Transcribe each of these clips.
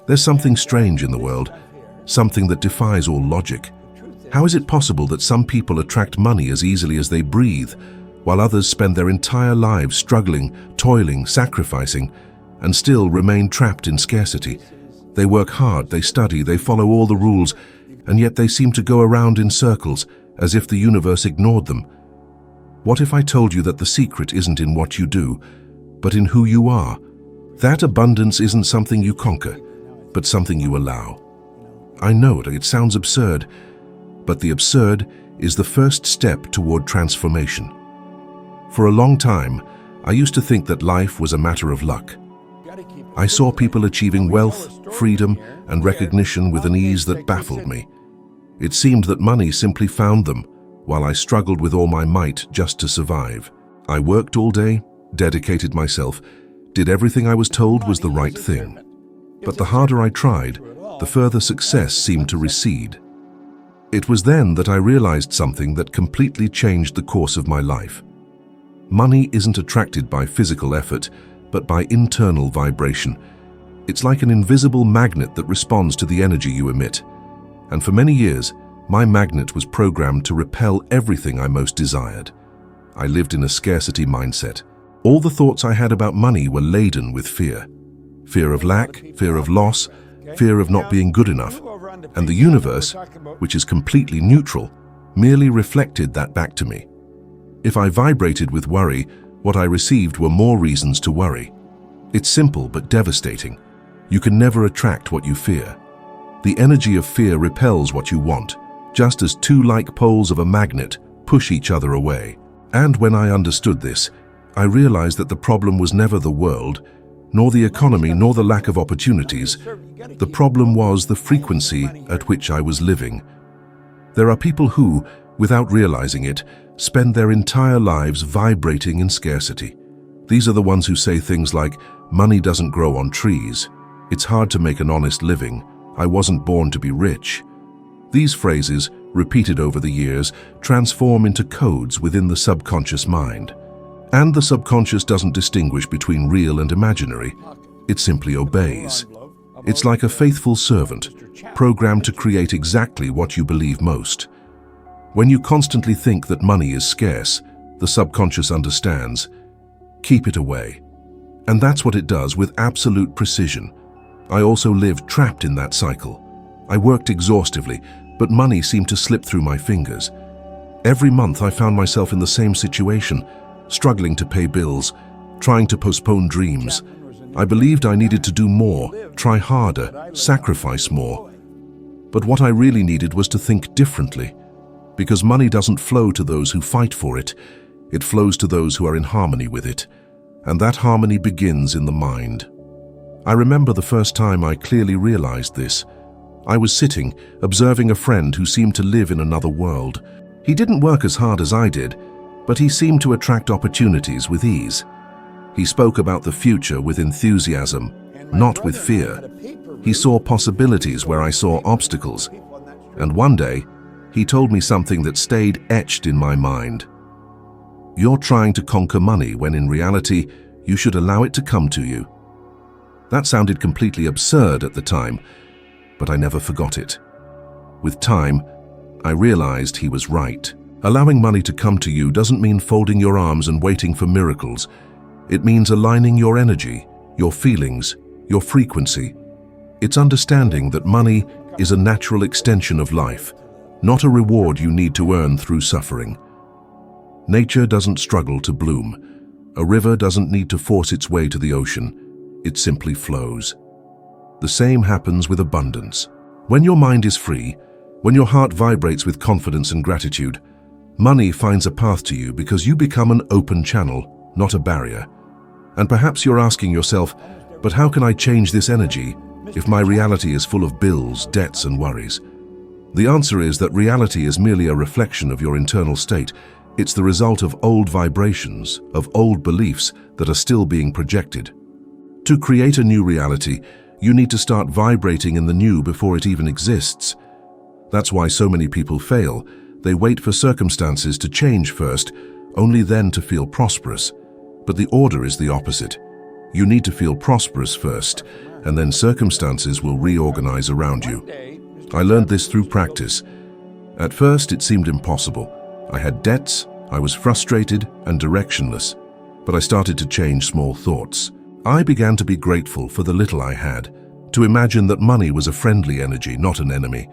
There's something strange in the world, something that defies all logic. How is it possible that some people attract money as easily as they breathe, while others spend their entire lives struggling, toiling, sacrificing, and still remain trapped in scarcity? They work hard, they study, they follow all the rules, and yet they seem to go around in circles, as if the universe ignored them. What if I told you that the secret isn't in what you do, but in who you are? That abundance isn't something you conquer, but something you allow. I know it sounds absurd, but the absurd is the first step toward transformation. For a long time, I used to think that life was a matter of luck. I saw people achieving wealth, freedom, and recognition with an ease that baffled me. It seemed that money simply found them, while I struggled with all my might just to survive. I worked all day, dedicated myself, did everything I was told was the right thing. But the harder I tried, the further success seemed to recede. It was then that I realized something that completely changed the course of my life. Money isn't attracted by physical effort, but by internal vibration. It's like an invisible magnet that responds to the energy you emit. And for many years, my magnet was programmed to repel everything I most desired. I lived in a scarcity mindset. All the thoughts I had about money were laden with fear. Fear of lack, fear of loss, fear of not being good enough. And the universe, which is completely neutral, merely reflected that back to me. If I vibrated with worry, what I received were more reasons to worry. It's simple but devastating. You can never attract what you fear. The energy of fear repels what you want, just as two like poles of a magnet push each other away. And when I understood this, I realized that the problem was never the world, nor the economy, nor the lack of opportunities. The problem was the frequency at which I was living. There are people who, without realizing it, spend their entire lives vibrating in scarcity. These are the ones who say things like, "Money doesn't grow on trees," "It's hard to make an honest living," "I wasn't born to be rich." These phrases, repeated over the years, transform into codes within the subconscious mind. And the subconscious doesn't distinguish between real and imaginary. It simply obeys. It's like a faithful servant, programmed to create exactly what you believe most. When you constantly think that money is scarce, the subconscious understands. Keep it away. And that's what it does with absolute precision. I also lived trapped in that cycle. I worked exhaustively, but money seemed to slip through my fingers. Every month I found myself in the same situation, struggling to pay bills, trying to postpone dreams. I believed I needed to do more, try harder, sacrifice more. But what I really needed was to think differently, because money doesn't flow to those who fight for it. It flows to those who are in harmony with it, and that harmony begins in the mind. I remember the first time I clearly realized this. I was sitting, observing a friend who seemed to live in another world. He didn't work as hard as I did, but he seemed to attract opportunities with ease. He spoke about the future with enthusiasm, not with fear. He saw possibilities where I saw obstacles. And one day, he told me something that stayed etched in my mind. "You're trying to conquer money when in reality, you should allow it to come to you." That sounded completely absurd at the time, but I never forgot it. With time, I realized he was right. Allowing money to come to you doesn't mean folding your arms and waiting for miracles. It means aligning your energy, your feelings, your frequency. It's understanding that money is a natural extension of life, not a reward you need to earn through suffering. Nature doesn't struggle to bloom. A river doesn't need to force its way to the ocean. It simply flows. The same happens with abundance. When your mind is free, when your heart vibrates with confidence and gratitude, money finds a path to you because you become an open channel, not a barrier. And perhaps you're asking yourself, but how can I change this energy if my reality is full of bills, debts, and worries? The answer is that reality is merely a reflection of your internal state. It's the result of old vibrations, of old beliefs that are still being projected. To create a new reality, you need to start vibrating in the new before it even exists. That's why so many people fail. They wait for circumstances to change first, only then to feel prosperous. But the order is the opposite. You need to feel prosperous first, and then circumstances will reorganize around you. I learned this through practice. At first, it seemed impossible. I had debts, I was frustrated and directionless, but I started to change small thoughts. I began to be grateful for the little I had, to imagine that money was a friendly energy, not an enemy.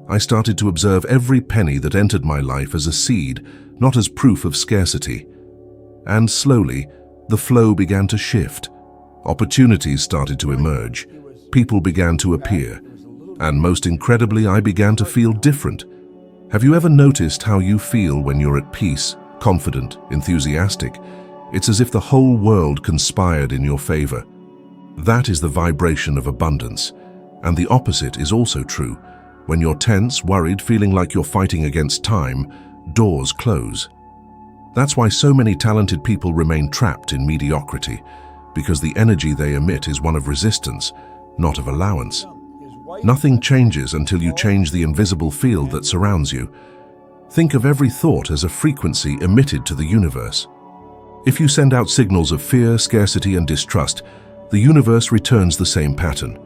I started to observe every penny that entered my life as a seed, not as proof of scarcity. And slowly, the flow began to shift. Opportunities started to emerge. People began to appear. And most incredibly, I began to feel different. Have you ever noticed how you feel when you're at peace, confident, enthusiastic? It's as if the whole world conspired in your favor. That is the vibration of abundance. And the opposite is also true. When you're tense, worried, feeling like you're fighting against time, doors close. That's why so many talented people remain trapped in mediocrity, because the energy they emit is one of resistance, not of allowance. Nothing changes until you change the invisible field that surrounds you. Think of every thought as a frequency emitted to the universe. If you send out signals of fear, scarcity, and distrust, the universe returns the same pattern.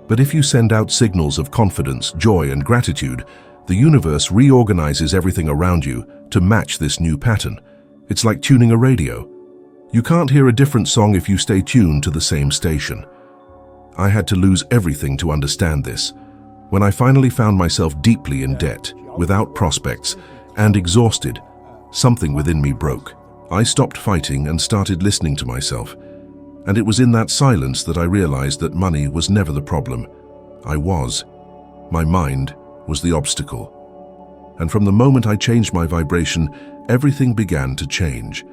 But if you send out signals of confidence, joy, and gratitude, the universe reorganizes everything around you to match this new pattern. It's like tuning a radio. You can't hear a different song if you stay tuned to the same station. I had to lose everything to understand this. When I finally found myself deeply in debt, without prospects, and exhausted, something within me broke. I stopped fighting and started listening to myself. And it was in that silence that I realized that money was never the problem. My mind was the obstacle. And from the moment I changed my vibration, everything began to change.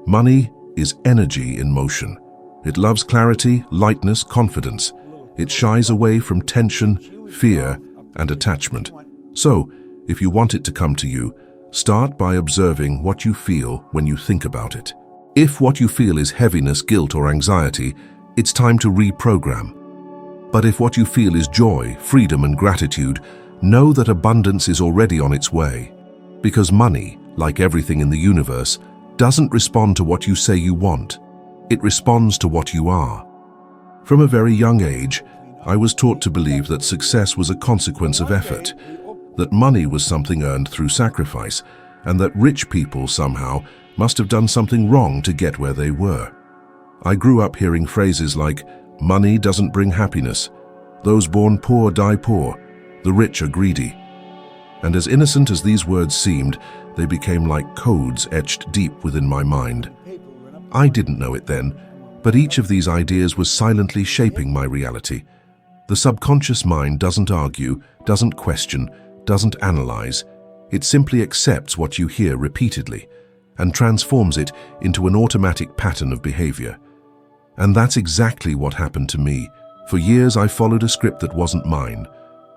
Money is energy in motion. It loves clarity, lightness, confidence. It shies away from tension, fear, and attachment. So, if you want it to come to you, start by observing what you feel when you think about it. If what you feel is heaviness, guilt, or anxiety, it's time to reprogram. But if what you feel is joy, freedom, and gratitude, know that abundance is already on its way. Because money, like everything in the universe, doesn't respond to what you say you want. It responds to what you are. From a very young age, I was taught to believe that success was a consequence of effort, that money was something earned through sacrifice, and that rich people somehow must have done something wrong to get where they were. I grew up hearing phrases like, "Money doesn't bring happiness. Those born poor die poor. The rich are greedy." And as innocent as these words seemed, they became like codes etched deep within my mind. I didn't know it then, but each of these ideas was silently shaping my reality. The subconscious mind doesn't argue, doesn't question, doesn't analyze. It simply accepts what you hear repeatedly and transforms it into an automatic pattern of behavior. And that's exactly what happened to me. For years, I followed a script that wasn't mine.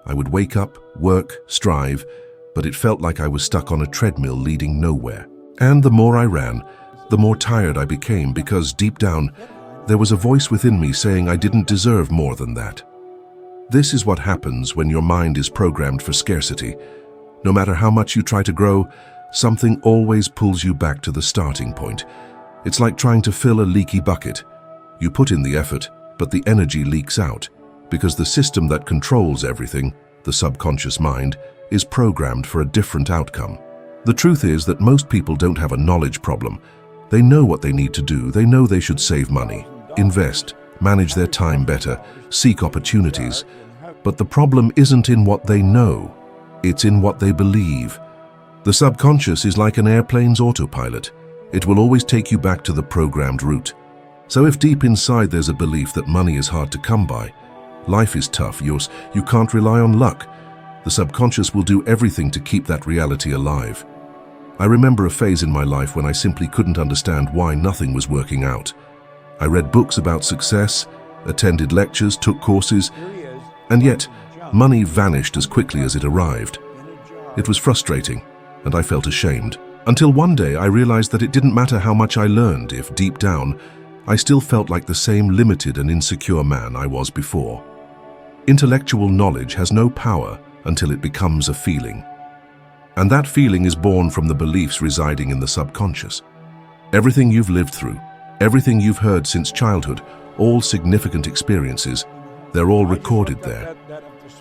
I would wake up, work, strive, but it felt like I was stuck on a treadmill leading nowhere. And the more I ran, the more tired I became because deep down, there was a voice within me saying I didn't deserve more than that. This is what happens when your mind is programmed for scarcity. No matter how much you try to grow, something always pulls you back to the starting point. It's like trying to fill a leaky bucket. You put in the effort, but the energy leaks out, because the system that controls everything, the subconscious mind, is programmed for a different outcome. The truth is that most people don't have a knowledge problem. They know what they need to do. They know they should save money, invest, manage their time better, seek opportunities. But the problem isn't in what they know. It's in what they believe. The subconscious is like an airplane's autopilot. It will always take you back to the programmed route. So if deep inside there's a belief that money is hard to come by, life is tough, you can't rely on luck, the subconscious will do everything to keep that reality alive. I remember a phase in my life when I simply couldn't understand why nothing was working out. I read books about success, attended lectures, took courses, and yet money vanished as quickly as it arrived. It was frustrating, and I felt ashamed. Until one day I realized that it didn't matter how much I learned if, deep down, I still felt like the same limited and insecure man I was before. Intellectual knowledge has no power until it becomes a feeling. And that feeling is born from the beliefs residing in the subconscious. Everything you've lived through, everything you've heard since childhood, all significant experiences, They're all recorded there.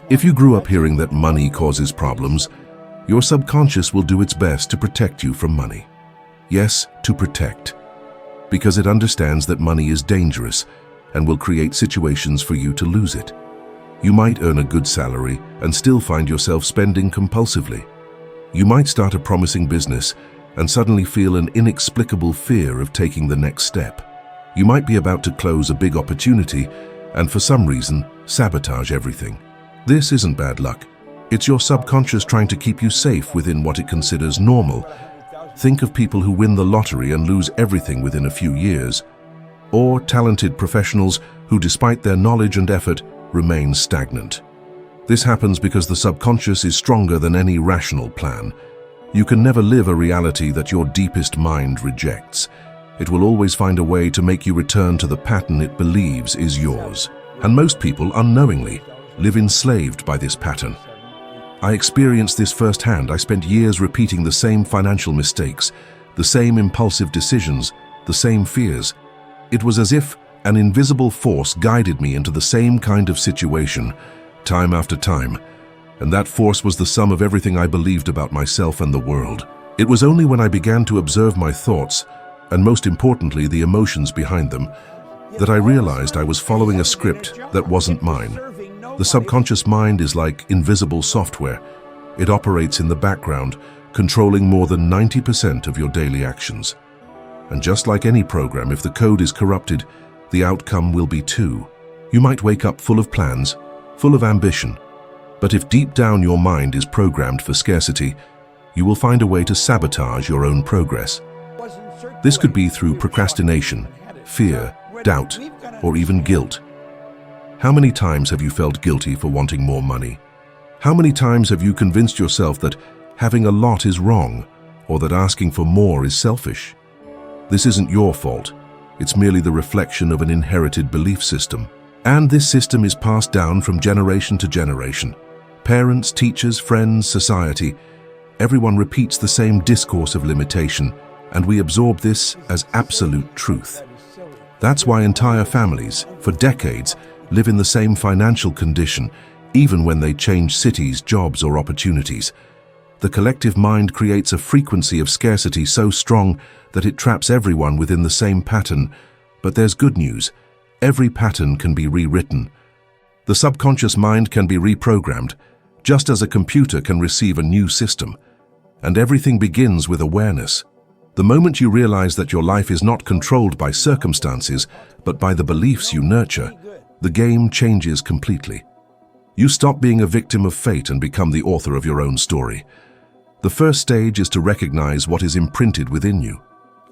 If you grew up hearing that money causes problems, your subconscious will do its best to protect you from money. Yes, to protect. Because it understands that money is dangerous and will create situations for you to lose it. You might earn a good salary and still find yourself spending compulsively. You might start a promising business and suddenly feel an inexplicable fear of taking the next step. You might be about to close a big opportunity and for some reason sabotage everything. This isn't bad luck. It's your subconscious trying to keep you safe within what it considers normal. Think of people who win the lottery and lose everything within a few years, or talented professionals who, despite their knowledge and effort, remain stagnant. This happens because the subconscious is stronger than any rational plan. You can never live a reality that your deepest mind rejects. It will always find a way to make you return to the pattern it believes is yours. And most people, unknowingly, live enslaved by this pattern. I experienced this firsthand. I spent years repeating the same financial mistakes, the same impulsive decisions, the same fears. It was as if an invisible force guided me into the same kind of situation, time after time, and that force was the sum of everything I believed about myself and the world. It was only when I began to observe my thoughts, and most importantly the emotions behind them, that I realized I was following a script that wasn't mine. The subconscious mind is like invisible software. It operates in the background, controlling more than 90% of your daily actions. And just like any program, if the code is corrupted, the outcome will be too. You might wake up full of plans, full of ambition, but if deep down your mind is programmed for scarcity, you will find a way to sabotage your own progress. This could be through procrastination, fear, doubt, or even guilt. How many times have you felt guilty for wanting more money? How many times have you convinced yourself that having a lot is wrong, or that asking for more is selfish? This isn't your fault. It's merely the reflection of an inherited belief system. And this system is passed down from generation to generation. Parents, teachers, friends, society, everyone repeats the same discourse of limitation, and we absorb this as absolute truth. That's why entire families, for decades, live in the same financial condition, even when they change cities, jobs, or opportunities. The collective mind creates a frequency of scarcity so strong that it traps everyone within the same pattern. But there's good news. Every pattern can be rewritten. The subconscious mind can be reprogrammed, just as a computer can receive a new system. And everything begins with awareness. The moment you realize that your life is not controlled by circumstances, but by the beliefs you nurture, the game changes completely. You stop being a victim of fate and become the author of your own story. The first stage is to recognize what is imprinted within you.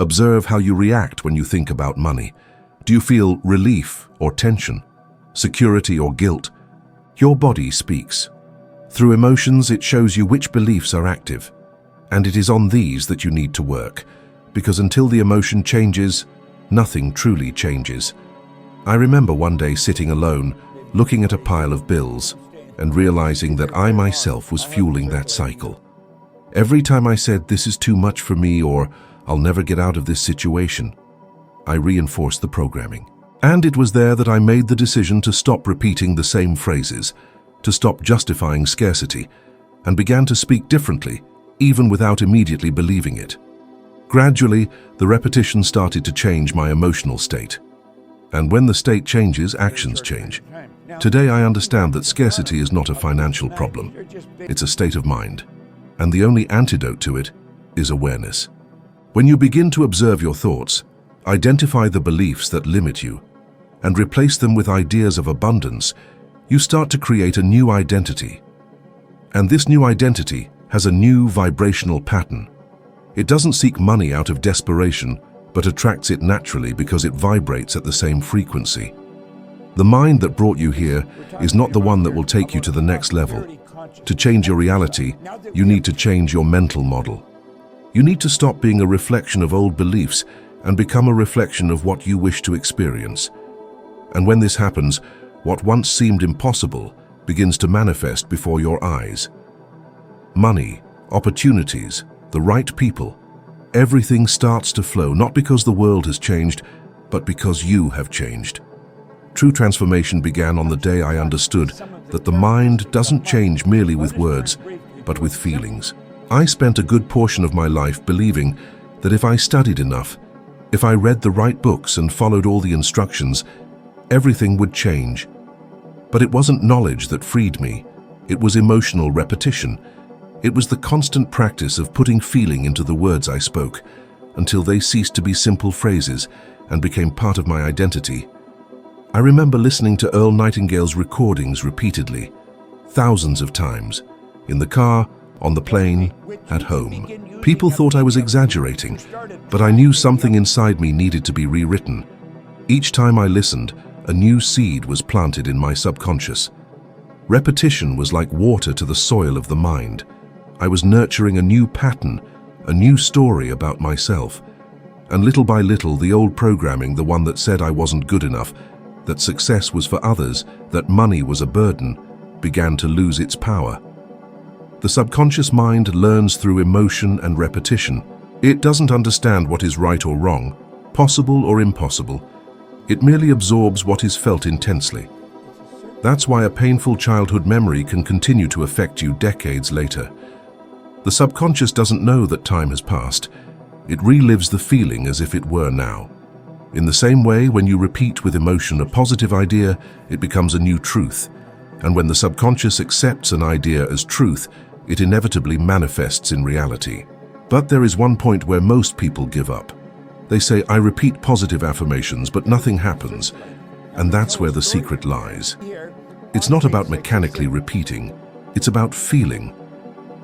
Observe how you react when you think about money. Do you feel relief or tension, security or guilt? Your body speaks. Through emotions, it shows you which beliefs are active. And it is on these that you need to work, because until the emotion changes, nothing truly changes. I remember one day sitting alone, looking at a pile of bills, and realizing that I myself was fueling that cycle. Every time I said, "This is too much for me," or "I'll never get out of this situation," I reinforced the programming. And it was there that I made the decision to stop repeating the same phrases, to stop justifying scarcity, and began to speak differently, even without immediately believing it. Gradually, the repetition started to change my emotional state. And when the state changes, actions change. Today I understand that scarcity is not a financial problem. It's a state of mind. And the only antidote to it is awareness. When you begin to observe your thoughts, identify the beliefs that limit you, and replace them with ideas of abundance, you start to create a new identity. And this new identity has a new vibrational pattern. It doesn't seek money out of desperation, but attracts it naturally because it vibrates at the same frequency. The mind that brought you here is not the one that will take you to the next level. To change your reality, you need to change your mental model. You need to stop being a reflection of old beliefs and become a reflection of what you wish to experience. And when this happens, what once seemed impossible begins to manifest before your eyes. Money, opportunities, the right people, everything starts to flow, not because the world has changed, but because you have changed. True transformation began on the day I understood that the mind doesn't change merely with words, but with feelings. I spent a good portion of my life believing that if I studied enough, if I read the right books and followed all the instructions, everything would change. But it wasn't knowledge that freed me. It was emotional repetition. It was the constant practice of putting feeling into the words I spoke, until they ceased to be simple phrases and became part of my identity. I remember listening to Earl Nightingale's recordings repeatedly, thousands of times, in the car, on the plane, at home. People thought I was exaggerating, but I knew something inside me needed to be rewritten. Each time I listened, a new seed was planted in my subconscious. Repetition was like water to the soil of the mind. I was nurturing a new pattern, a new story about myself. And little by little, the old programming, the one that said I wasn't good enough, that success was for others, that money was a burden, began to lose its power. The subconscious mind learns through emotion and repetition. It doesn't understand what is right or wrong, possible or impossible. It merely absorbs what is felt intensely. That's why a painful childhood memory can continue to affect you decades later. The subconscious doesn't know that time has passed. It relives the feeling as if it were now. In the same way, when you repeat with emotion a positive idea, it becomes a new truth. And when the subconscious accepts an idea as truth, it inevitably manifests in reality. But there is one point where most people give up. They say, I repeat positive affirmations, but nothing happens. And that's where the secret lies. It's not about mechanically repeating. It's about feeling.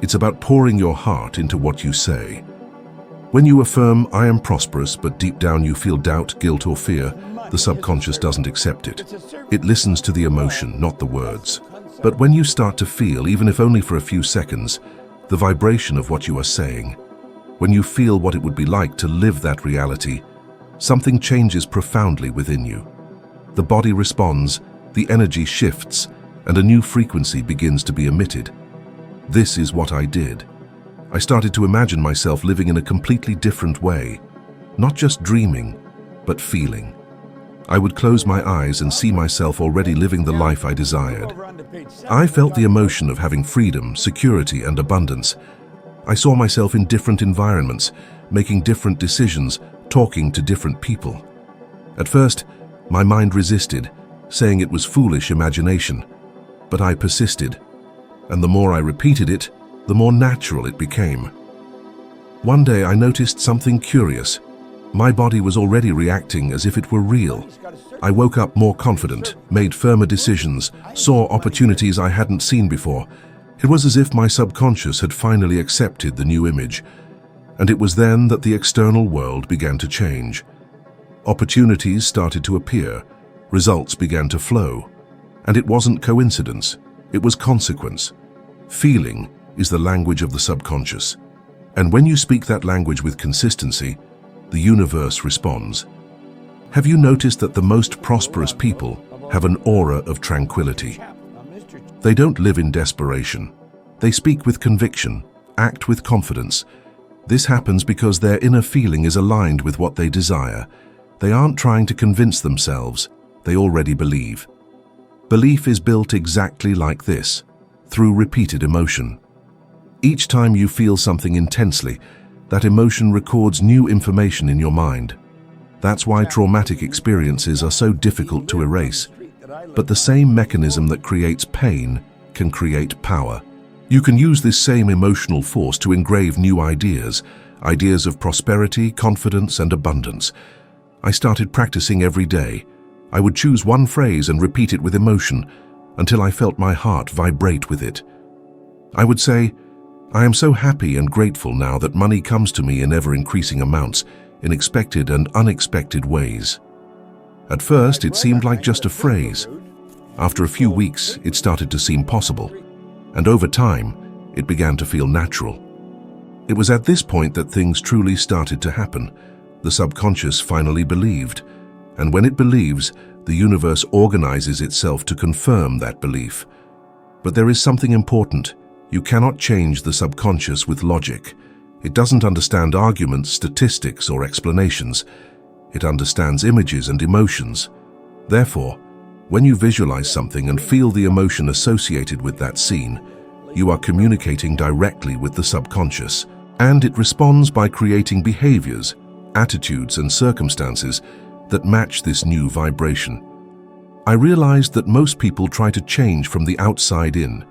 It's about pouring your heart into what you say. When you affirm, I am prosperous, but deep down you feel doubt, guilt, or fear, the subconscious doesn't accept it. It listens to the emotion, not the words. But when you start to feel, even if only for a few seconds, the vibration of what you are saying, when you feel what it would be like to live that reality, something changes profoundly within you. The body responds, the energy shifts, and a new frequency begins to be emitted. This is what I did. I started to imagine myself living in a completely different way, not just dreaming, but feeling. I would close my eyes and see myself already living the life I desired. I felt the emotion of having freedom, security, and abundance. I saw myself in different environments, making different decisions, talking to different people. At first, my mind resisted, saying it was foolish imagination. But I persisted, and the more I repeated it, the more natural it became. One day I noticed something curious. My body was already reacting as if it were real. I woke up more confident, made firmer decisions, saw opportunities I hadn't seen before. It was as if my subconscious had finally accepted the new image. And it was then that the external world began to change. Opportunities started to appear, results began to flow. And it wasn't coincidence, it was consequence. Feeling is the language of the subconscious. And when you speak that language with consistency, the universe responds. Have you noticed that the most prosperous people have an aura of tranquility? They don't live in desperation. They speak with conviction, act with confidence. This happens because their inner feeling is aligned with what they desire. They aren't trying to convince themselves, they already believe. Belief is built exactly like this, through repeated emotion. Each time you feel something intensely, that emotion records new information in your mind. That's why traumatic experiences are so difficult to erase. But the same mechanism that creates pain can create power. You can use this same emotional force to engrave new ideas of prosperity, confidence, and abundance. I started practicing every day. I would choose one phrase and repeat it with emotion until I felt my heart vibrate with it. I would say, I am so happy and grateful now that money comes to me in ever-increasing amounts, in expected and unexpected ways. At first, it seemed like just a phrase. After a few weeks, it started to seem possible. And over time, it began to feel natural. It was at this point that things truly started to happen. The subconscious finally believed. And when it believes, the universe organizes itself to confirm that belief. But there is something important. You cannot change the subconscious with logic. It doesn't understand arguments, statistics, or explanations. It understands images and emotions. Therefore, When you visualize something and feel the emotion associated with that scene, you are communicating directly with the subconscious, and it responds by creating behaviors, attitudes, and circumstances that match this new vibration. I realized that most people try to change from the outside in.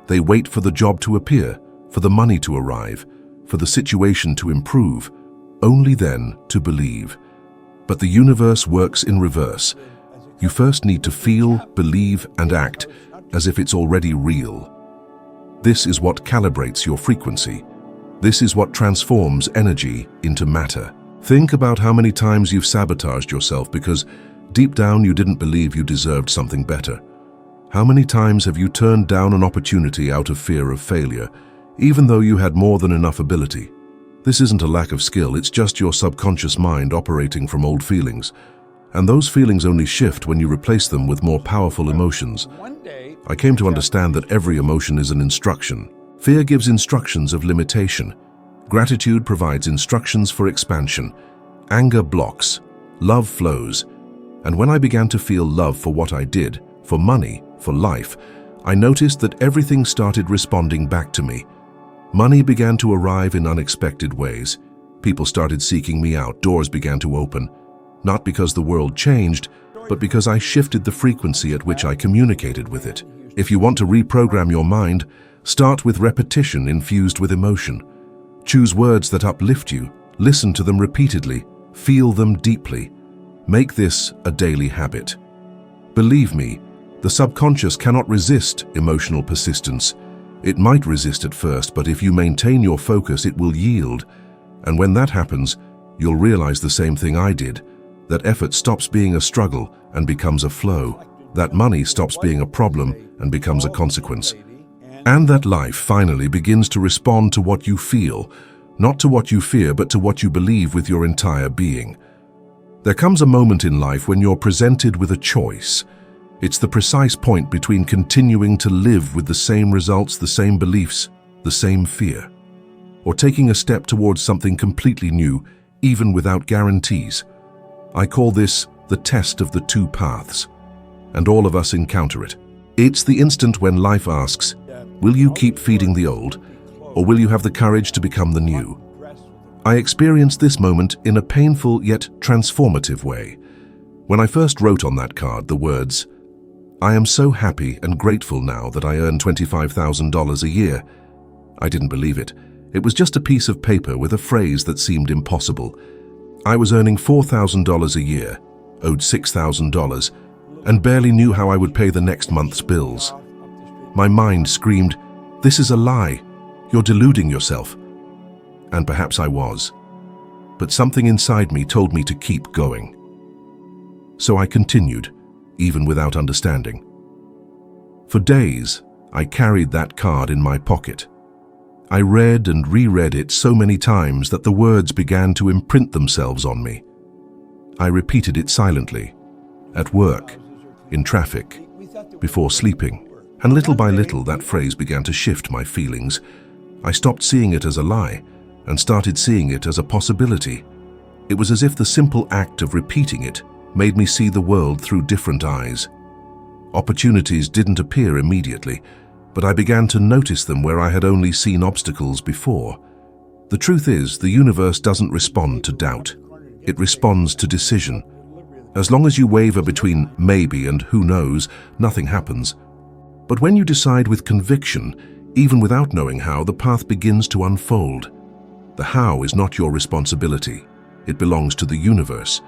They wait for the job to appear, for the money to arrive, for the situation to improve, only then to believe. But the universe works in reverse. You first need to feel, believe, and act as if it's already real. This is what calibrates your frequency. This is what transforms energy into matter. Think about how many times you've sabotaged yourself because deep down you didn't believe you deserved something better. How many times have you turned down an opportunity out of fear of failure, even though you had more than enough ability? This isn't a lack of skill, it's just your subconscious mind operating from old feelings. And those feelings only shift when you replace them with more powerful emotions. I came to understand that every emotion is an instruction. Fear gives instructions of limitation. Gratitude provides instructions for expansion. Anger blocks. Love flows. And when I began to feel love for what I did, for money, for life, I noticed that everything started responding back to me. Money began to arrive in unexpected ways. People started seeking me out. Doors began to open. Not because the world changed, but because I shifted the frequency at which I communicated with it. If you want to reprogram your mind, start with repetition infused with emotion. Choose words that uplift you, listen to them repeatedly, feel them deeply. Make this a daily habit. Believe me, the subconscious cannot resist emotional persistence. It might resist at first, but if you maintain your focus, it will yield. And when that happens, you'll realize the same thing I did. That effort stops being a struggle and becomes a flow. That money stops being a problem and becomes a consequence. And that life finally begins to respond to what you feel, not to what you fear, but to what you believe with your entire being. There comes a moment in life when you're presented with a choice. It's the precise point between continuing to live with the same results, the same beliefs, the same fear, or taking a step towards something completely new, even without guarantees. I call this the test of the two paths, and all of us encounter it. It's the instant when life asks, will you keep feeding the old, or will you have the courage to become the new? I experienced this moment in a painful yet transformative way. When I first wrote on that card the words, "I am so happy and grateful now that I earn $25,000 a year," I didn't believe it. It was just a piece of paper with a phrase that seemed impossible. I was earning $4,000 a year, owed $6,000, and barely knew how I would pay the next month's bills. My mind screamed, "This is a lie. You're deluding yourself." And perhaps I was. But something inside me told me to keep going. So I continued, even without understanding. For days, I carried that card in my pocket. I read and reread it so many times that the words began to imprint themselves on me. I repeated it silently, at work, in traffic, before sleeping, and little by little that phrase began to shift my feelings. I stopped seeing it as a lie and started seeing it as a possibility. It was as if the simple act of repeating it made me see the world through different eyes. Opportunities didn't appear immediately, but I began to notice them where I had only seen obstacles before. The truth is, the universe doesn't respond to doubt. It responds to decision. As long as you waver between maybe and who knows, nothing happens. But when you decide with conviction, even without knowing how, the path begins to unfold. The how is not your responsibility. It belongs to the universe.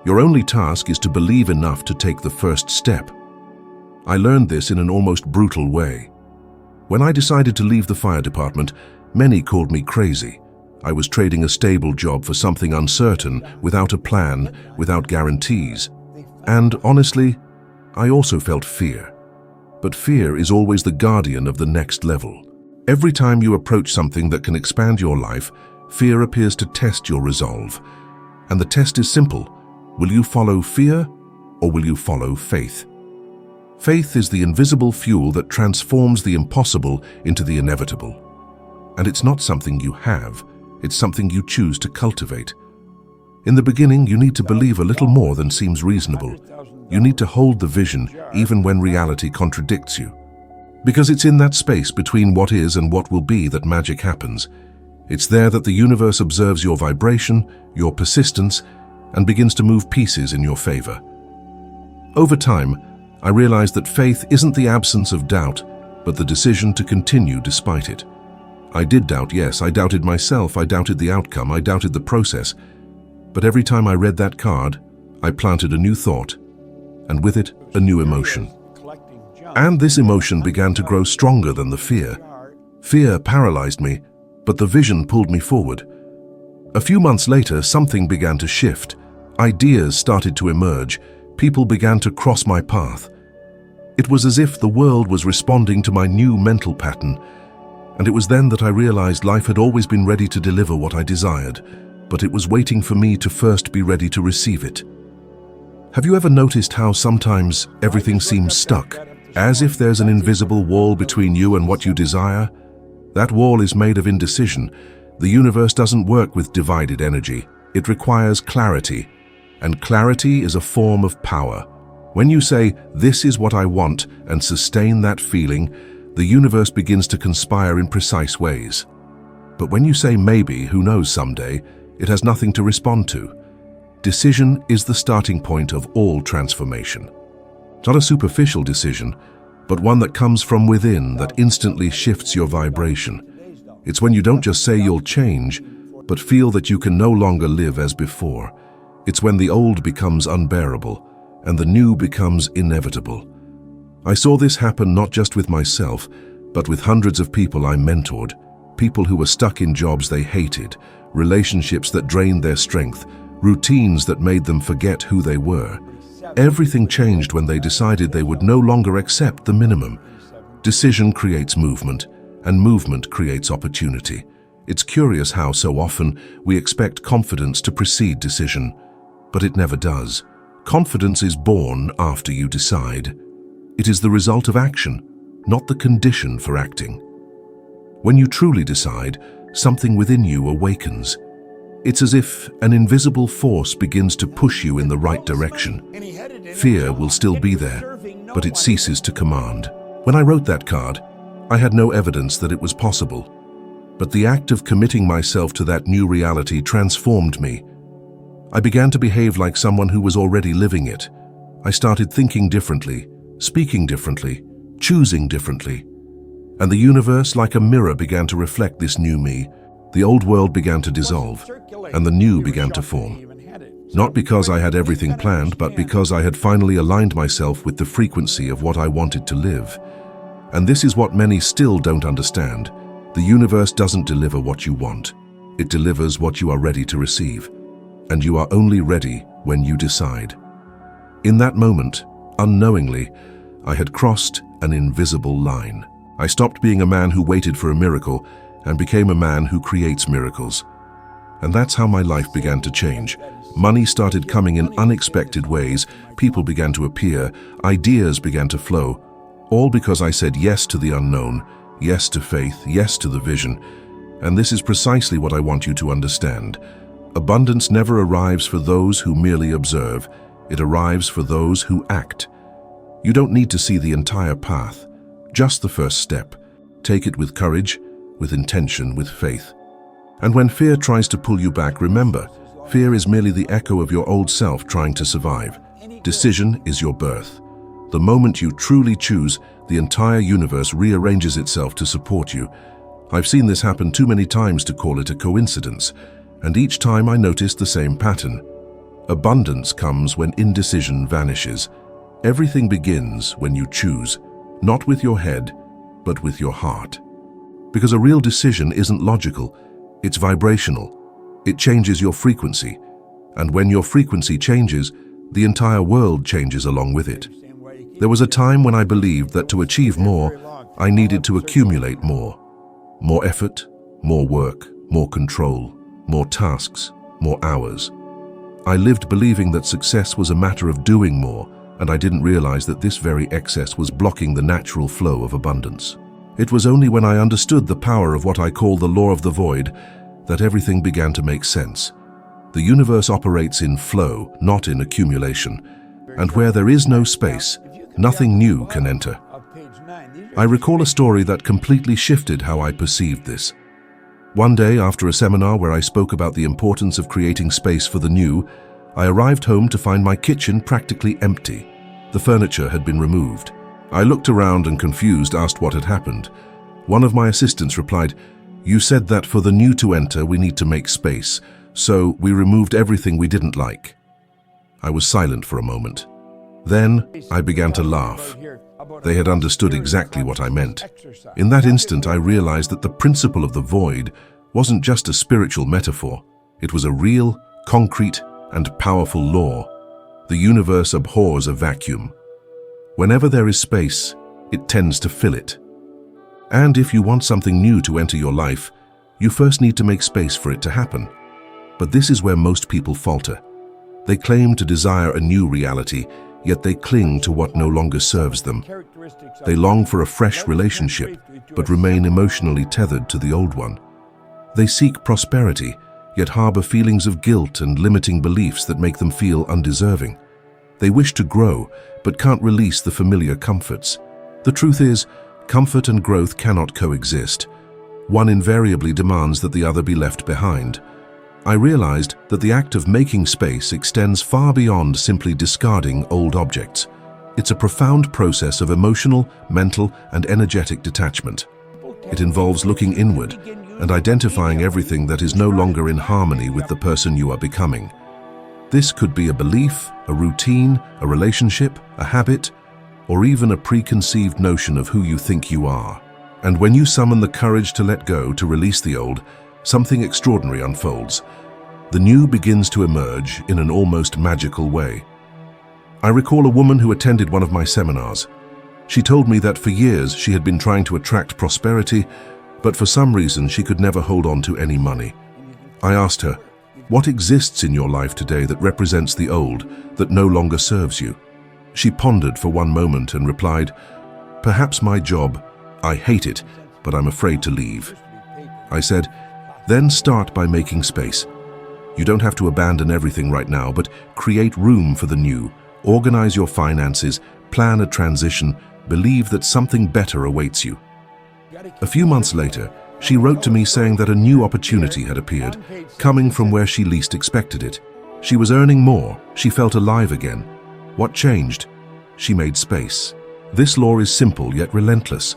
Your only task is to believe enough to take the first step. I learned this in an almost brutal way. When I decided to leave the fire department, many called me crazy. I was trading a stable job for something uncertain, without a plan, without guarantees. And honestly, I also felt fear. But fear is always the guardian of the next level. Every time you approach something that can expand your life, fear appears to test your resolve. And the test is simple. Will you follow fear, or will you follow faith? Faith is the invisible fuel that transforms the impossible into the inevitable. And it's not something you have, it's something you choose to cultivate. In the beginning, you need to believe a little more than seems reasonable. You need to hold the vision even when reality contradicts you. Because it's in that space between what is and what will be that magic happens. It's there that the universe observes your vibration, your persistence, and begins to move pieces in your favor. Over time, I realized that faith isn't the absence of doubt, but the decision to continue despite it. I did doubt, yes, I doubted myself, I doubted the outcome, I doubted the process. But every time I read that card, I planted a new thought, and with it, a new emotion. And this emotion began to grow stronger than the fear. Fear paralyzed me, but the vision pulled me forward. A few months later, something began to shift. Ideas started to emerge. People began to cross my path. It was as if the world was responding to my new mental pattern, and it was then that I realized life had always been ready to deliver what I desired, but it was waiting for me to first be ready to receive it. Have you ever noticed how sometimes everything seems stuck, as if there's an invisible wall between you and what you desire? That wall is made of indecision. The universe doesn't work with divided energy. It requires clarity, and clarity is a form of power. When you say, "This is what I want," and sustain that feeling, the universe begins to conspire in precise ways. But when you say maybe, who knows someday, it has nothing to respond to. Decision is the starting point of all transformation. Not a superficial decision, but one that comes from within, that instantly shifts your vibration. It's when you don't just say you'll change, but feel that you can no longer live as before. It's when the old becomes unbearable, and the new becomes inevitable. I saw this happen not just with myself, but with hundreds of people I mentored, people who were stuck in jobs they hated, relationships that drained their strength, routines that made them forget who they were. Everything changed when they decided they would no longer accept the minimum. Decision creates movement, and movement creates opportunity. It's curious how so often we expect confidence to precede decision, but it never does. Confidence is born after you decide. It is the result of action, not the condition for acting. When you truly decide, something within you awakens. It's as if an invisible force begins to push you in the right direction. Fear will still be there, but it ceases to command. When I wrote that card, I had no evidence that it was possible. But the act of committing myself to that new reality transformed me. I began to behave like someone who was already living it. I started thinking differently, speaking differently, choosing differently. And the universe, like a mirror, began to reflect this new me. The old world began to dissolve, and the new began to form. Not because I had everything planned, but because I had finally aligned myself with the frequency of what I wanted to live. And this is what many still don't understand. The universe doesn't deliver what you want. It delivers what you are ready to receive. And you are only ready when you decide. In that moment, unknowingly, I had crossed an invisible line. I stopped being a man who waited for a miracle and became a man who creates miracles. And that's how my life began to change. Money started coming in unexpected ways, people began to appear, ideas began to flow, all because I said yes to the unknown, yes to faith, yes to the vision. And this is precisely what I want you to understand. Abundance never arrives for those who merely observe. It arrives for those who act. You don't need to see the entire path, just the first step. Take it with courage, with intention, with faith. And when fear tries to pull you back, remember, fear is merely the echo of your old self trying to survive. Decision is your birth. The moment you truly choose, the entire universe rearranges itself to support you. I've seen this happen too many times to call it a coincidence, and each time I noticed the same pattern. Abundance comes when indecision vanishes. Everything begins when you choose, not with your head, but with your heart. Because a real decision isn't logical, it's vibrational. It changes your frequency, and when your frequency changes, the entire world changes along with it. There was a time when I believed that to achieve more, I needed to accumulate more. More effort, more work, more control, more tasks, more hours. I lived believing that success was a matter of doing more, and I didn't realize that this very excess was blocking the natural flow of abundance. It was only when I understood the power of what I call the law of the void that everything began to make sense. The universe operates in flow, not in accumulation. And where there is no space, nothing new can enter. I recall a story that completely shifted how I perceived this. One day, after a seminar where I spoke about the importance of creating space for the new, I arrived home to find my kitchen practically empty. The furniture had been removed. I looked around and, confused, asked what had happened. One of my assistants replied, "You said that for the new to enter, we need to make space, so we removed everything we didn't like." I was silent for a moment. Then I began to laugh. They had understood exactly what I meant. In that instant, I realized that the principle of the void wasn't just a spiritual metaphor. It was a real, concrete, and powerful law. The universe abhors a vacuum. Whenever there is space, it tends to fill it. And if you want something new to enter your life, you first need to make space for it to happen. But this is where most people falter. They claim to desire a new reality, yet they cling to what no longer serves them. They long for a fresh relationship, but remain emotionally tethered to the old one. They seek prosperity, yet harbor feelings of guilt and limiting beliefs that make them feel undeserving. They wish to grow, but can't release the familiar comforts. The truth is, comfort and growth cannot coexist. One invariably demands that the other be left behind. I realized that the act of making space extends far beyond simply discarding old objects. It's a profound process of emotional, mental, and energetic detachment. It involves looking inward and identifying everything that is no longer in harmony with the person you are becoming. This could be a belief, a routine, a relationship, a habit, or even a preconceived notion of who you think you are. And when you summon the courage to let go, to release the old, something extraordinary unfolds. The new begins to emerge in an almost magical way. I recall a woman who attended one of my seminars. She told me that for years she had been trying to attract prosperity, but for some reason she could never hold on to any money. I asked her, "What exists in your life today that represents the old, that no longer serves you?" She pondered for one moment and replied, "Perhaps my job. I hate it, but I'm afraid to leave." I said, "Then start by making space. You don't have to abandon everything right now, but create room for the new. Organize your finances, plan a transition, believe that something better awaits you." A few months later, she wrote to me saying that a new opportunity had appeared, coming from where she least expected it. She was earning more. She felt alive again. What changed? She made space. This law is simple yet relentless.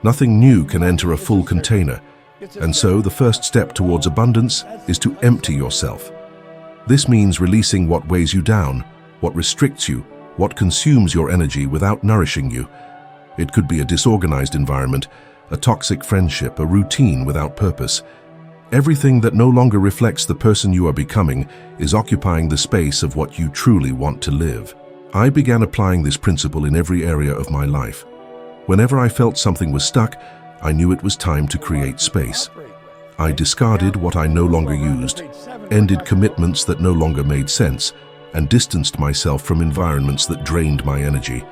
Nothing new can enter a full container. And so the first step towards abundance is to empty yourself. This means releasing what weighs you down, what restricts you, what consumes your energy without nourishing you. It could be a disorganized environment, a toxic friendship, a routine without purpose. Everything that no longer reflects the person you are becoming is occupying the space of what you truly want to live. I began applying this principle in every area of my life. Whenever I felt something was stuck, I knew it was time to create space. I discarded what I no longer used, ended commitments that no longer made sense, and distanced myself from environments that drained my energy.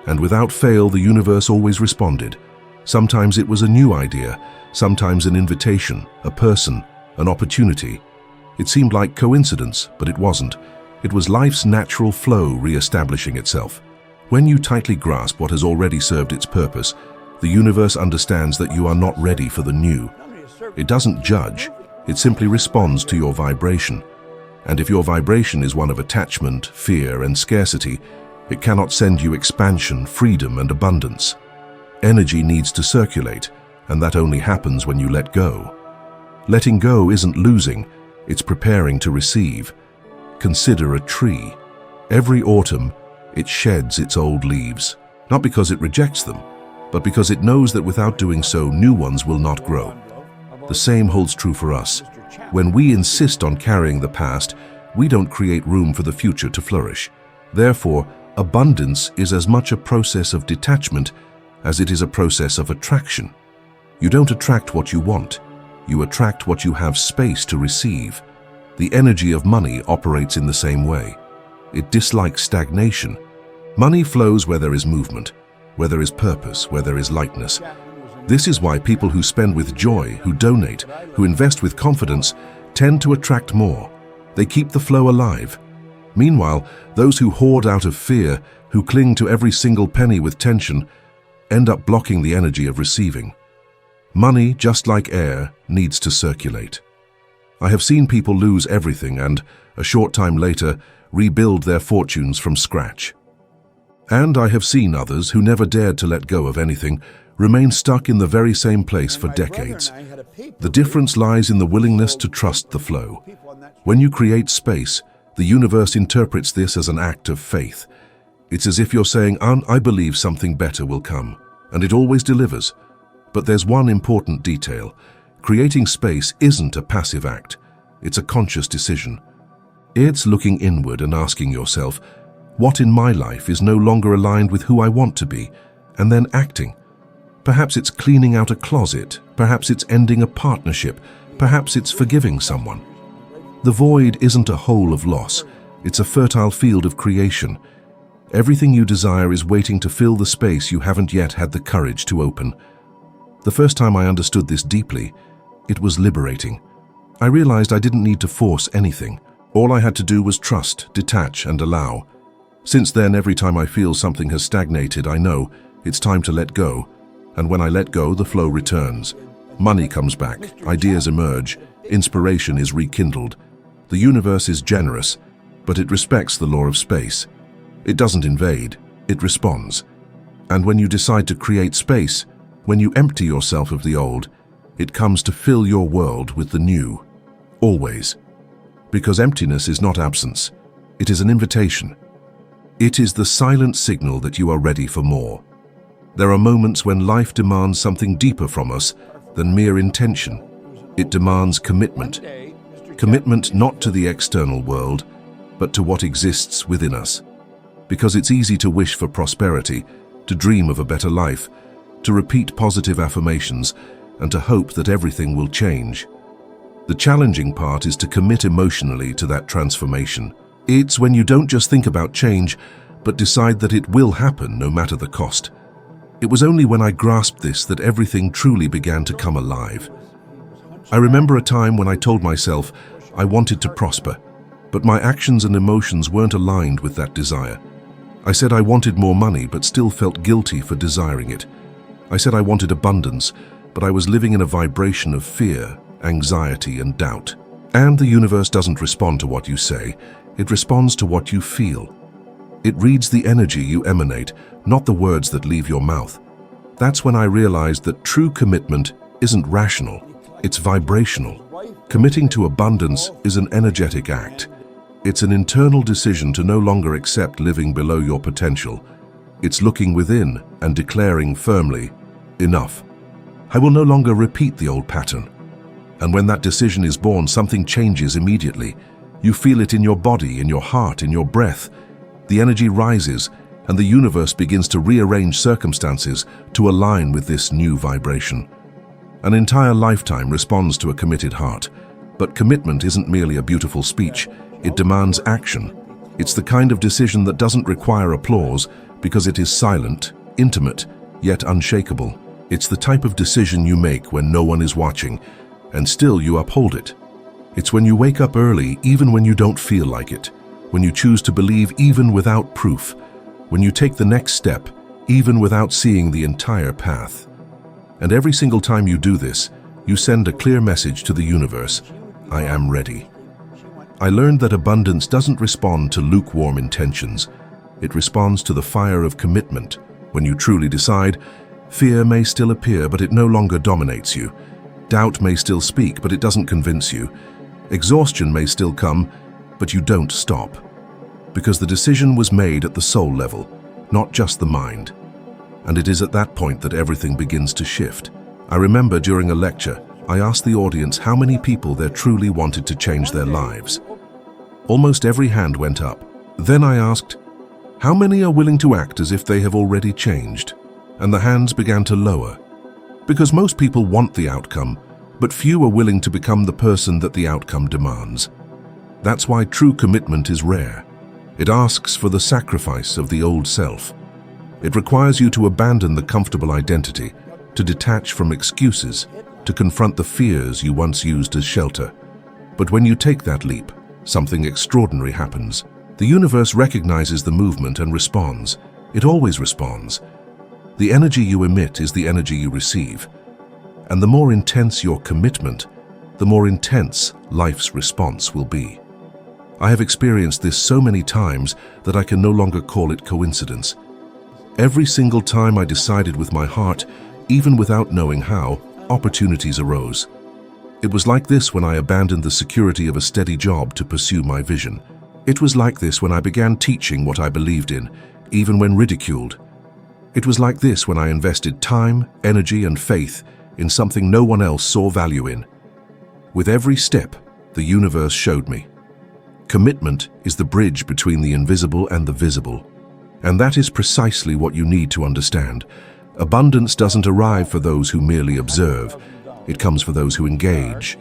And without fail, the universe always responded. Sometimes it was a new idea, sometimes an invitation, a person, an opportunity. It seemed like coincidence, but it wasn't. It was life's natural flow re-establishing itself. When you tightly grasp what has already served its purpose, the universe understands that you are not ready for the new. It doesn't judge, it simply responds to your vibration. And if your vibration is one of attachment, fear, and scarcity, it cannot send you expansion, freedom, and abundance. Energy needs to circulate, and that only happens when you let go. Letting go isn't losing, it's preparing to receive. Consider a tree. Every autumn, it sheds its old leaves, not because it rejects them, but because it knows that without doing so, new ones will not grow. The same holds true for us. When we insist on carrying the past, we don't create room for the future to flourish. Therefore, abundance is as much a process of detachment as it is a process of attraction. You don't attract what you want. You attract what you have space to receive. The energy of money operates in the same way. It dislikes stagnation. Money flows where there is movement, where there is purpose, where there is lightness. This is why people who spend with joy, who donate, who invest with confidence, tend to attract more. They keep the flow alive. Meanwhile, those who hoard out of fear, who cling to every single penny with tension, end up blocking the energy of receiving. Money, just like air, needs to circulate. I have seen people lose everything and, a short time later, rebuild their fortunes from scratch. And I have seen others who never dared to let go of anything remain stuck in the very same place for decades. The difference lies in the willingness to trust the flow. When you create space, the universe interprets this as an act of faith. It's as if you're saying, I believe something better will come, and it always delivers. But there's one important detail. Creating space isn't a passive act. It's a conscious decision. It's looking inward and asking yourself, what in my life is no longer aligned with who I want to be, and then acting. Perhaps it's cleaning out a closet, perhaps it's ending a partnership, perhaps it's forgiving someone. The void isn't a hole of loss, it's a fertile field of creation. Everything you desire is waiting to fill the space you haven't yet had the courage to open. The first time I understood this deeply, it was liberating. I realized I didn't need to force anything. All I had to do was trust, detach, and allow. Since then, every time I feel something has stagnated, I know it's time to let go. And when I let go, the flow returns. Money comes back, ideas emerge, inspiration is rekindled. The universe is generous, but it respects the law of space. It doesn't invade, it responds. And when you decide to create space, when you empty yourself of the old, it comes to fill your world with the new. Always. Because emptiness is not absence, it is an invitation. It is the silent signal that you are ready for more. There are moments when life demands something deeper from us than mere intention. It demands commitment. Commitment not to the external world, but to what exists within us. Because it's easy to wish for prosperity, to dream of a better life, to repeat positive affirmations, and to hope that everything will change. The challenging part is to commit emotionally to that transformation. It's when you don't just think about change, but decide that it will happen no matter the cost. It was only when I grasped this that everything truly began to come alive. I remember a time when I told myself I wanted to prosper, but my actions and emotions weren't aligned with that desire. I said I wanted more money, but still felt guilty for desiring it. I said I wanted abundance, but I was living in a vibration of fear, anxiety, and doubt. And the universe doesn't respond to what you say, it responds to what you feel. It reads the energy you emanate, not the words that leave your mouth. That's when I realized that true commitment isn't rational, it's vibrational. Committing to abundance is an energetic act. It's an internal decision to no longer accept living below your potential. It's looking within and declaring firmly, enough. I will no longer repeat the old pattern. And when that decision is born, something changes immediately. You feel it in your body, in your heart, in your breath. The energy rises, and the universe begins to rearrange circumstances to align with this new vibration. An entire lifetime responds to a committed heart. But commitment isn't merely a beautiful speech, it demands action. It's the kind of decision that doesn't require applause because it is silent, intimate, yet unshakable. It's the type of decision you make when no one is watching, and still you uphold it. It's when you wake up early even when you don't feel like it, when you choose to believe even without proof, when you take the next step even without seeing the entire path. And every single time you do this, you send a clear message to the universe, I am ready. I learned that abundance doesn't respond to lukewarm intentions. It responds to the fire of commitment. When you truly decide, fear may still appear, but it no longer dominates you. Doubt may still speak, but it doesn't convince you. Exhaustion may still come, but you don't stop. Because the decision was made at the soul level, not just the mind. And it is at that point that everything begins to shift. I remember during a lecture, I asked the audience how many people there truly wanted to change their lives. Almost every hand went up. Then I asked, how many are willing to act as if they have already changed? And the hands began to lower. Because most people want the outcome, but few are willing to become the person that the outcome demands. That's why true commitment is rare. It asks for the sacrifice of the old self. It requires you to abandon the comfortable identity, to detach from excuses, to confront the fears you once used as shelter. But when you take that leap, something extraordinary happens. The universe recognizes the movement and responds. It always responds. The energy you emit is the energy you receive. And the more intense your commitment, the more intense life's response will be. I have experienced this so many times that I can no longer call it coincidence. Every single time I decided with my heart, even without knowing how, opportunities arose. It was like this when I abandoned the security of a steady job to pursue my vision. It was like this when I began teaching what I believed in, even when ridiculed. It was like this when I invested time, energy, and faith in something no one else saw value in. With every step, the universe showed me. Commitment is the bridge between the invisible and the visible. And that is precisely what you need to understand. Abundance doesn't arrive for those who merely observe. It comes for those who engage.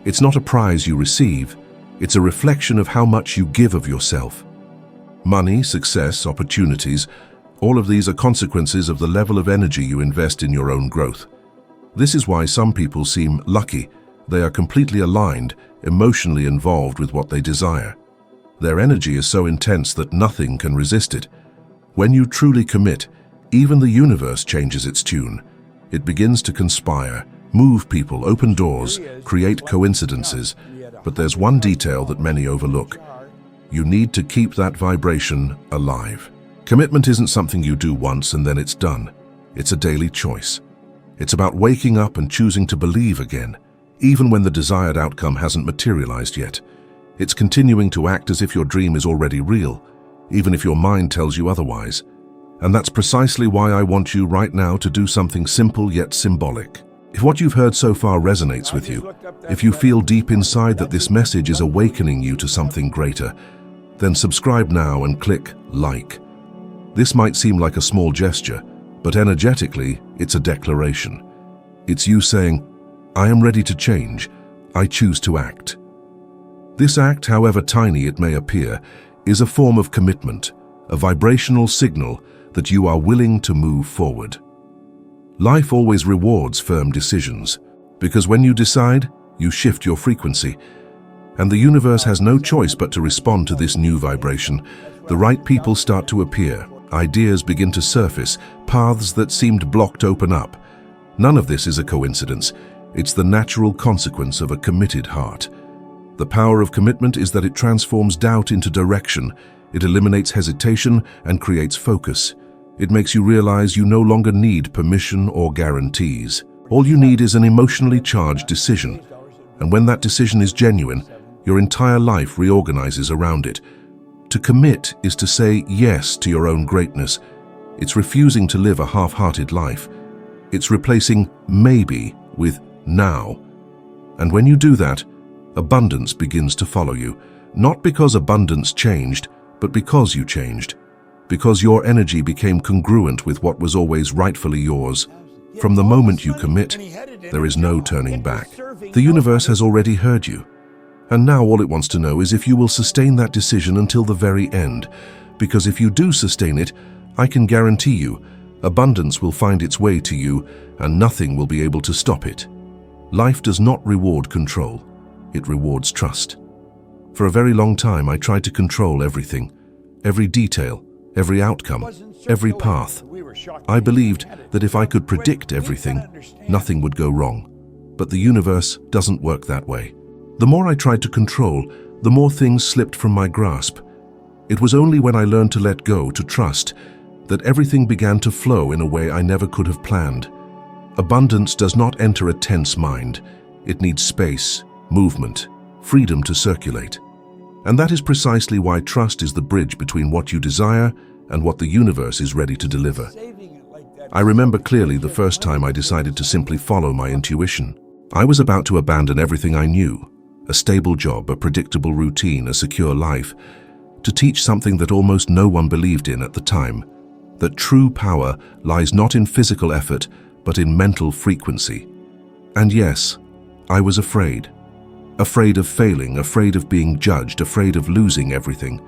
It's not a prize you receive. It's a reflection of how much you give of yourself. Money, success, opportunities, all of these are consequences of the level of energy you invest in your own growth. This is why some people seem lucky. They are completely aligned, emotionally involved with what they desire. Their energy is so intense that nothing can resist it. When you truly commit, even the universe changes its tune. It begins to conspire, move people, open doors, create coincidences. But there's one detail that many overlook. You need to keep that vibration alive. Commitment isn't something you do once and then it's done. It's a daily choice. It's about waking up and choosing to believe again, even when the desired outcome hasn't materialized yet. It's continuing to act as if your dream is already real, even if your mind tells you otherwise. And that's precisely why I want you right now to do something simple yet symbolic. If what you've heard so far resonates with you, if you feel deep inside that this message is awakening you to something greater, then subscribe now and click like. This might seem like a small gesture, but energetically, it's a declaration. It's you saying, I am ready to change. I choose to act. This act, however tiny it may appear, is a form of commitment, a vibrational signal that you are willing to move forward. Life always rewards firm decisions, because when you decide, you shift your frequency. And the universe has no choice but to respond to this new vibration. The right people start to appear, ideas begin to surface, paths that seemed blocked open up. None of this is a coincidence. It's the natural consequence of a committed heart. The power of commitment is that it transforms doubt into direction. It eliminates hesitation and creates focus. It makes you realize you no longer need permission or guarantees. All you need is an emotionally charged decision. And when that decision is genuine, your entire life reorganizes around it. To commit is to say yes to your own greatness. It's refusing to live a half-hearted life. It's replacing maybe with now. And when you do that, abundance begins to follow you. Not because abundance changed, but because you changed. Because your energy became congruent with what was always rightfully yours. From the moment you commit, there is no turning back. The universe has already heard you. And now all it wants to know is if you will sustain that decision until the very end. Because if you do sustain it, I can guarantee you, abundance will find its way to you and nothing will be able to stop it. Life does not reward control. It rewards trust. For a very long time, I tried to control everything, every detail, every outcome, every path. I believed that if I could predict everything, nothing would go wrong. But the universe doesn't work that way. The more I tried to control, the more things slipped from my grasp. It was only when I learned to let go, to trust, that everything began to flow in a way I never could have planned. Abundance does not enter a tense mind. It needs space, movement, freedom to circulate. And that is precisely why trust is the bridge between what you desire and what the universe is ready to deliver. I remember clearly the first time I decided to simply follow my intuition. I was about to abandon everything I knew, a stable job, a predictable routine, a secure life, to teach something that almost no one believed in at the time, that true power lies not in physical effort, but in mental frequency. And yes, I was afraid. Afraid of failing, afraid of being judged, afraid of losing everything.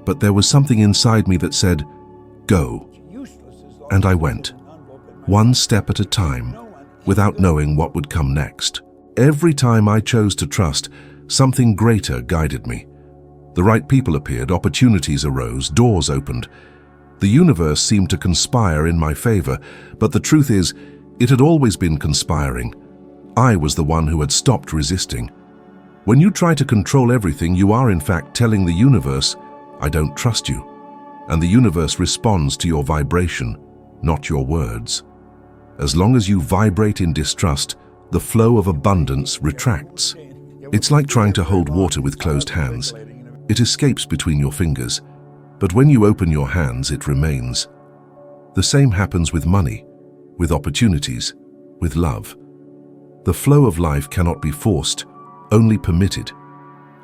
But there was something inside me that said, go. And I went, one step at a time, without knowing what would come next. Every time I chose to trust, something greater guided me. The right people appeared, opportunities arose, doors opened. The universe seemed to conspire in my favor, but the truth is, it had always been conspiring. I was the one who had stopped resisting. When you try to control everything, you are in fact telling the universe, I don't trust you. And the universe responds to your vibration, not your words. As long as you vibrate in distrust, the flow of abundance retracts. It's like trying to hold water with closed hands. It escapes between your fingers, but when you open your hands, it remains. The same happens with money, with opportunities, with love. The flow of life cannot be forced, only permitted.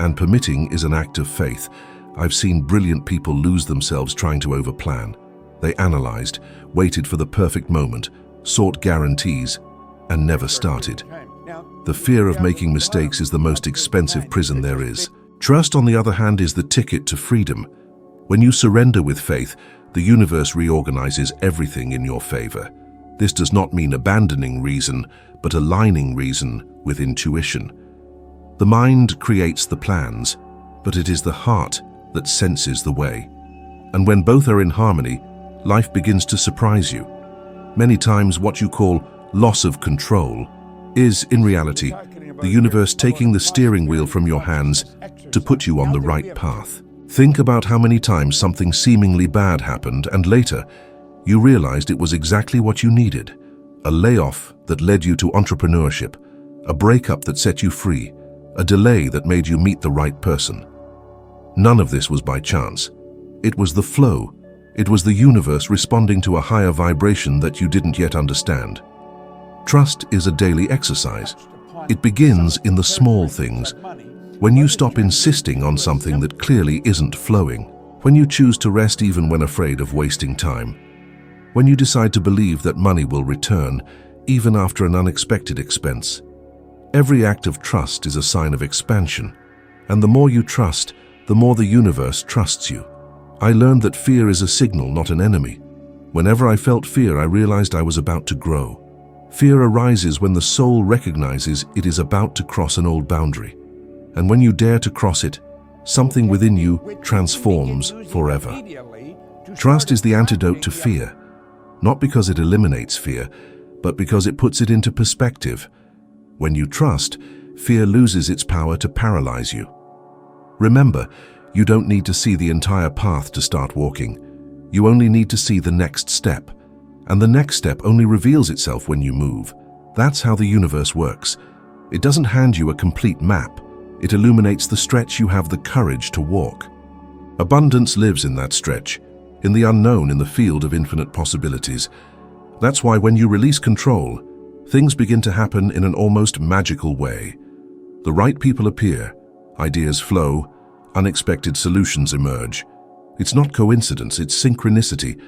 And permitting is an act of faith. I've seen brilliant people lose themselves trying to overplan. They analyzed, waited for the perfect moment, sought guarantees, and never started. The fear of making mistakes is the most expensive prison there is. Trust, on the other hand, is the ticket to freedom. When you surrender with faith, the universe reorganizes everything in your favor. This does not mean abandoning reason, but aligning reason with intuition. The mind creates the plans, but it is the heart that senses the way. And when both are in harmony, life begins to surprise you. Many times what you call loss of control is, in reality, the universe taking the steering wheel from your hands to put you on the right path. Think about how many times something seemingly bad happened and later you realized it was exactly what you needed. A layoff that led you to entrepreneurship, a breakup that set you free, a delay that made you meet the right person. None of this was by chance. It was the flow. It was the universe responding to a higher vibration that you didn't yet understand. Trust is a daily exercise. It begins in the small things. When you stop insisting on something that clearly isn't flowing. When you choose to rest even when afraid of wasting time. When you decide to believe that money will return, even after an unexpected expense. Every act of trust is a sign of expansion. And the more you trust, the more the universe trusts you. I learned that fear is a signal, not an enemy. Whenever I felt fear, I realized I was about to grow. Fear arises when the soul recognizes it is about to cross an old boundary. And when you dare to cross it, something within you transforms forever. Trust is the antidote to fear, not because it eliminates fear, but because it puts it into perspective. When you trust, fear loses its power to paralyze you. Remember, you don't need to see the entire path to start walking. You only need to see the next step. And the next step only reveals itself when you move. That's how the universe works. It doesn't hand you a complete map. It illuminates the stretch you have the courage to walk. Abundance lives in that stretch, in the unknown, in the field of infinite possibilities. That's why when you release control, things begin to happen in an almost magical way. The right people appear, ideas flow, unexpected solutions emerge. It's not coincidence, it's synchronicity.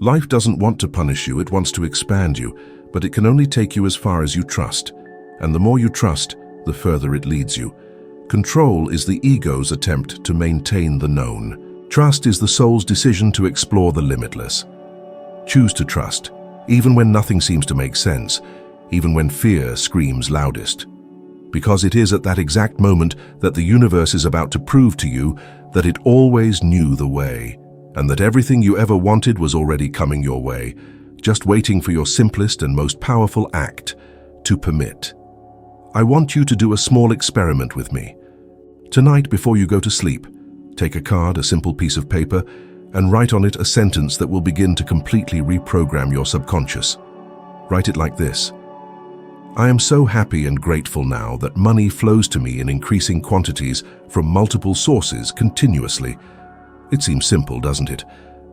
Life doesn't want to punish you, it wants to expand you, but it can only take you as far as you trust. And the more you trust, the further it leads you. Control is the ego's attempt to maintain the known. Trust is the soul's decision to explore the limitless. Choose to trust, even when nothing seems to make sense, even when fear screams loudest. Because it is at that exact moment that the universe is about to prove to you that it always knew the way, and that everything you ever wanted was already coming your way, just waiting for your simplest and most powerful act to permit. I want you to do a small experiment with me. Tonight, before you go to sleep, take a card, a simple piece of paper, and write on it a sentence that will begin to completely reprogram your subconscious. Write it like this: I am so happy and grateful now that money flows to me in increasing quantities from multiple sources continuously. It seems simple, doesn't it?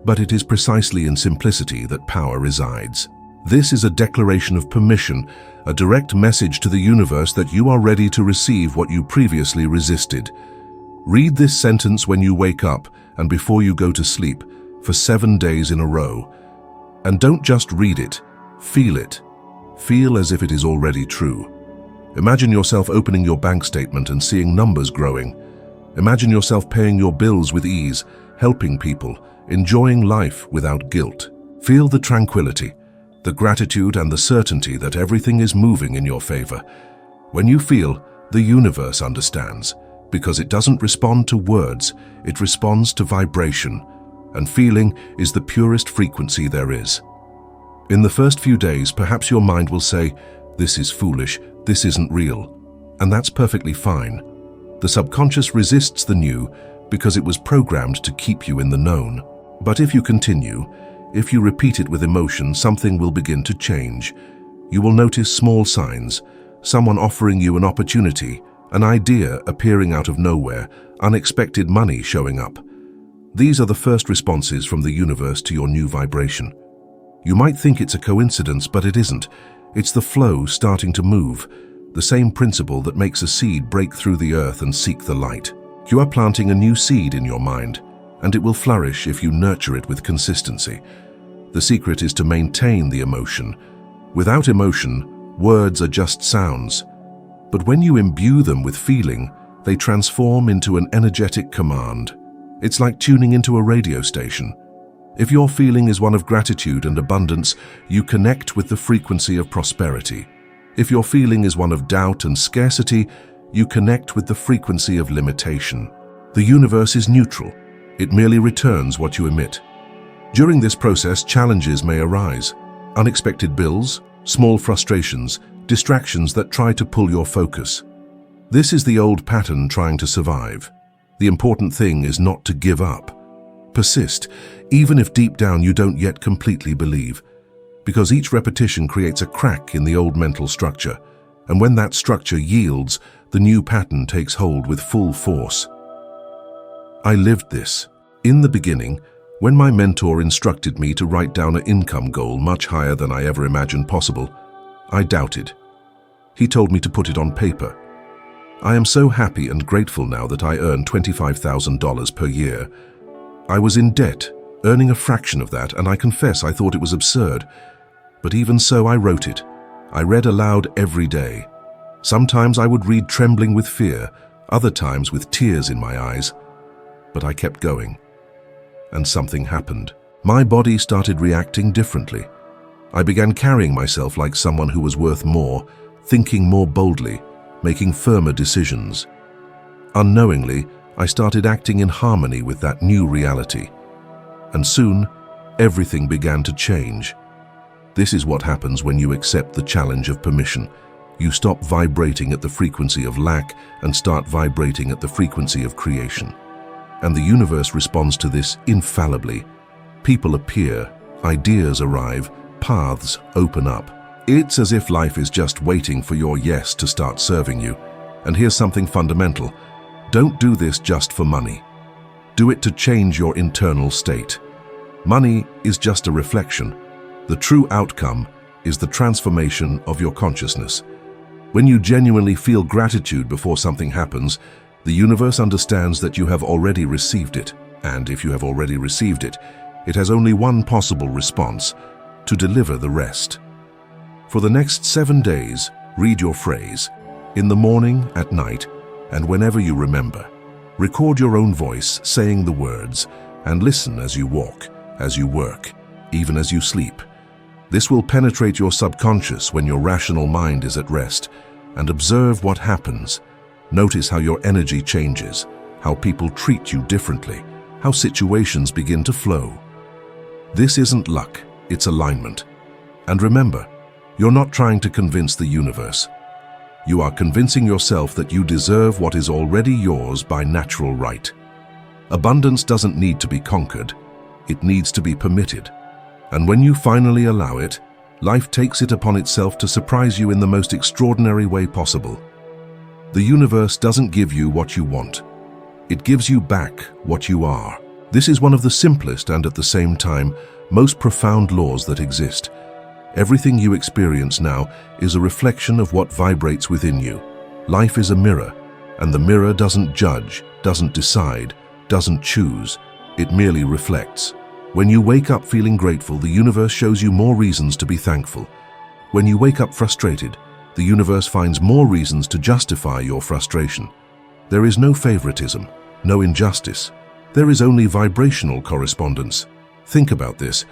But it is precisely in simplicity that power resides. This is a declaration of permission, a direct message to the universe that you are ready to receive what you previously resisted. Read this sentence when you wake up and before you go to sleep for 7 days in a row. And don't just read it, feel it. Feel as if it is already true. Imagine yourself opening your bank statement and seeing numbers growing. Imagine yourself paying your bills with ease, helping people, enjoying life without guilt. Feel the tranquility, the gratitude and the certainty that everything is moving in your favor. When you feel, the universe understands. because it doesn't respond to words, it responds to vibration, and feeling is the purest frequency there is. In the first few days, perhaps your mind will say, "This is foolish, this isn't real," and that's perfectly fine. The subconscious resists the new because it was programmed to keep you in the known. But if you continue, if you repeat it with emotion, something will begin to change. You will notice small signs, someone offering you an opportunity, an idea appearing out of nowhere, unexpected money showing up. These are the first responses from the universe to your new vibration. You might think it's a coincidence, but it isn't. It's the flow starting to move, the same principle that makes a seed break through the earth and seek the light. You are planting a new seed in your mind, and it will flourish if you nurture it with consistency. The secret is to maintain the emotion. Without emotion, words are just sounds. But when you imbue them with feeling, they transform into an energetic command. It's like tuning into a radio station. If your feeling is one of gratitude and abundance, you connect with the frequency of prosperity. If your feeling is one of doubt and scarcity, you connect with the frequency of limitation. The universe is neutral. It merely returns what you emit. During this process, challenges may arise. Unexpected bills, small frustrations, distractions that try to pull your focus. This is the old pattern trying to survive. The important thing is not to give up. Persist, even if deep down you don't yet completely believe, because each repetition creates a crack in the old mental structure, and when that structure yields, the new pattern takes hold with full force. I lived this. In the beginning, when my mentor instructed me to write down an income goal much higher than I ever imagined possible, I doubted. He told me to put it on paper. I am so happy and grateful now that I earn $25,000 per year. I was in debt, earning a fraction of that, and I confess I thought it was absurd. But even so, I wrote it. I read aloud every day. Sometimes I would read trembling with fear, other times with tears in my eyes. But I kept going. And something happened. My body started reacting differently. I began carrying myself like someone who was worth more, thinking more boldly, making firmer decisions. Unknowingly, I started acting in harmony with that new reality. And soon, everything began to change. This is what happens when you accept the challenge of permission. You stop vibrating at the frequency of lack and start vibrating at the frequency of creation. And the universe responds to this infallibly. People appear, ideas arrive, paths open up. It's as if life is just waiting for your yes to start serving you. And here's something fundamental. Don't do this just for money. Do it to change your internal state. Money is just a reflection. The true outcome is the transformation of your consciousness. When you genuinely feel gratitude before something happens, the universe understands that you have already received it. And if you have already received it, it has only one possible response: to deliver the rest. For the next 7 days, read your phrase, in the morning, at night, and whenever you remember. Record your own voice saying the words, and listen as you walk, as you work, even as you sleep. This will penetrate your subconscious when your rational mind is at rest, and observe what happens. Notice how your energy changes, how people treat you differently, how situations begin to flow. This isn't luck, it's alignment. And remember, you're not trying to convince the universe. You are convincing yourself that you deserve what is already yours by natural right. Abundance doesn't need to be conquered, it needs to be permitted. And when you finally allow it, life takes it upon itself to surprise you in the most extraordinary way possible. The universe doesn't give you what you want. It gives you back what you are. This is one of the simplest and at the same time most profound laws that exist. Everything you experience now is a reflection of what vibrates within you. Life is a mirror, and the mirror doesn't judge, doesn't decide, doesn't choose. It merely reflects. When you wake up feeling grateful, the universe shows you more reasons to be thankful. When you wake up frustrated, the universe finds more reasons to justify your frustration. There is no favoritism, no injustice. There is only vibrational correspondence. Think about this.